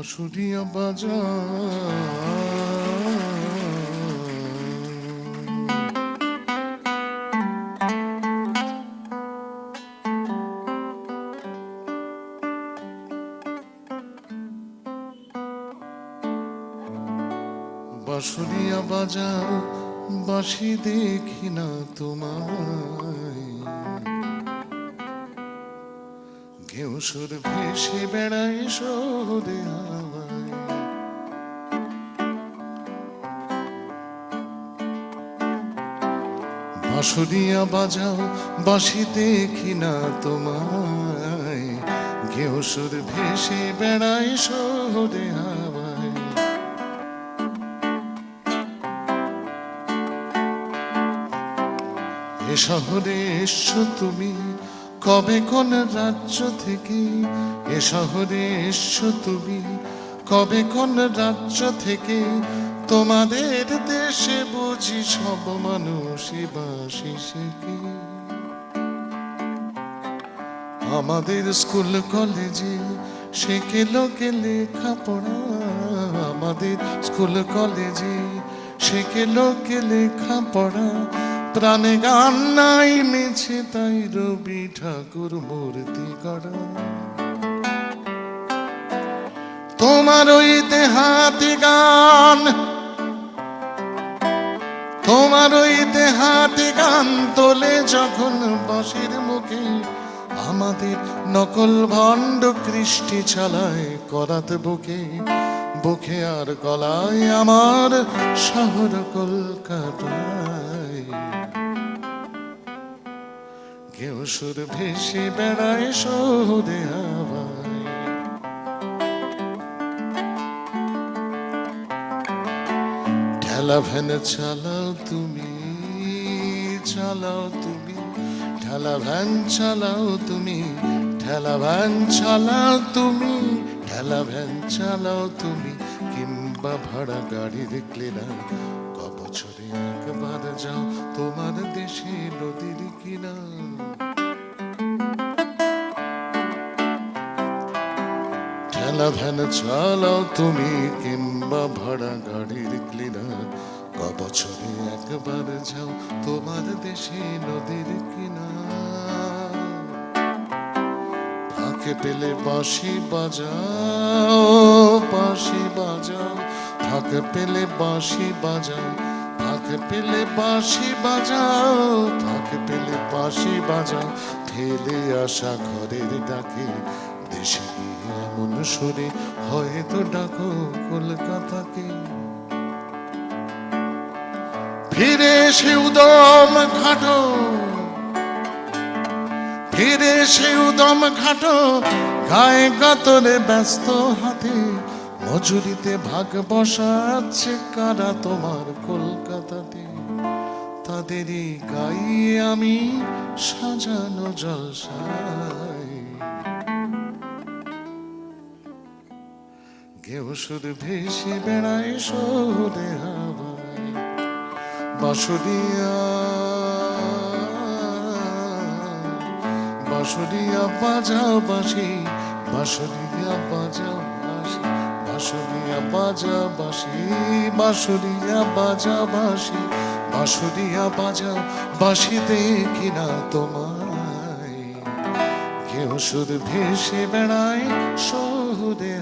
বাঁশুরিয়া বাজা বাঁশুরিয়া বাজাও বাঁশি দেখি না তোমায় ঘেউ সুর ভেসে বেড়ায় শহরে হাওয়ায় বাঁশুরিয়া বাজাও বাঁশি দেখি না তোমায় ঘেউ সুর ভেসে বেড়ায় শহরে হাওয়ায় এ শহরে এসছো তুমি কবে কোন রাজ্য থেকে এ শহরে এসছো তুমি কবে কোন রাজ্য থেকে তোমাদের দেশে বুঝি সব মানুষই বাঁশি শেখে আমাদের স্কুল কলেজে শেখে লোকে লেখাপড়া আমাদের স্কুল কলেজে শেখে লোকে লেখাপড়া প্রাণে গান নাই মিছে তাই রবি ঠাকুর মূর্তি গড়া তোমার ওই দেহাতি গান তোমার ওই দেহাতি গান তোলে যখন বাঁশির মুখে আমাদের নকল ভণ্ড কৃষ্টি ছালায় করাত বুকে বুকে আর গলায় আমার শহর কলকাতায় কেউ সুর ভেসে বেড়ায় শহরে হাওয়ায় ঠেলা ভ্যান চালাও তুমি ঠেলা ভ্যান চালাও তুমি ঠেলা ভ্যান চালাও তুমি ঠেলা ভ্যান চালাও তুমি কিংবা ভাড়া গাড়ি দেখলে না বছরে একবার যাও তোমার দেশে নদীর কিনা ঠেলা ভ্যান চালাও তুমি কিংবা ভাড়া গাড়ির ক্লিনার বছরে একবার যাও তোমার দেশে নদীর কিনা ফাঁকে পেলে বাঁশি বাজাও বাঁশি বাজাও ফাঁকে পেলে বাঁশি বাজাও ফাঁকে পেলে বাঁশি বাজাও ফাঁকে পেলে বাঁশি বাজাও ফেলে আসা ঘরের ডাকে দেশে গিয়ে এমন সুরে হয়তো ডাকো কলকাতাকে ফিরে এসে উদম খাটো ফিরে এসে উদম খাটো গায়ে গতরে ব্যস্ত হাতে মজুরিতে ভাগ বসাচ্ছে কারা তোমার কলকাতাতে তাদেরই গাইয়ে আমি সাজানো জলসায় কেউ সুর ভেসে বেড়ায় শহরে হাওয়ায় বাঁশুরিয়া বাঁশুরিয়া বাজাও বাঁশি বাঁশুরিয়া বাজাও বাঁশি বাঁশুরিয়া বাজা বাঁশি বাঁশুরিয়া বাজা বাঁশি বাঁশুরিয়া বাজাও বাঁশি দেখি না তোমায় কেউ সুর ভেসে বেড়ায় শহরে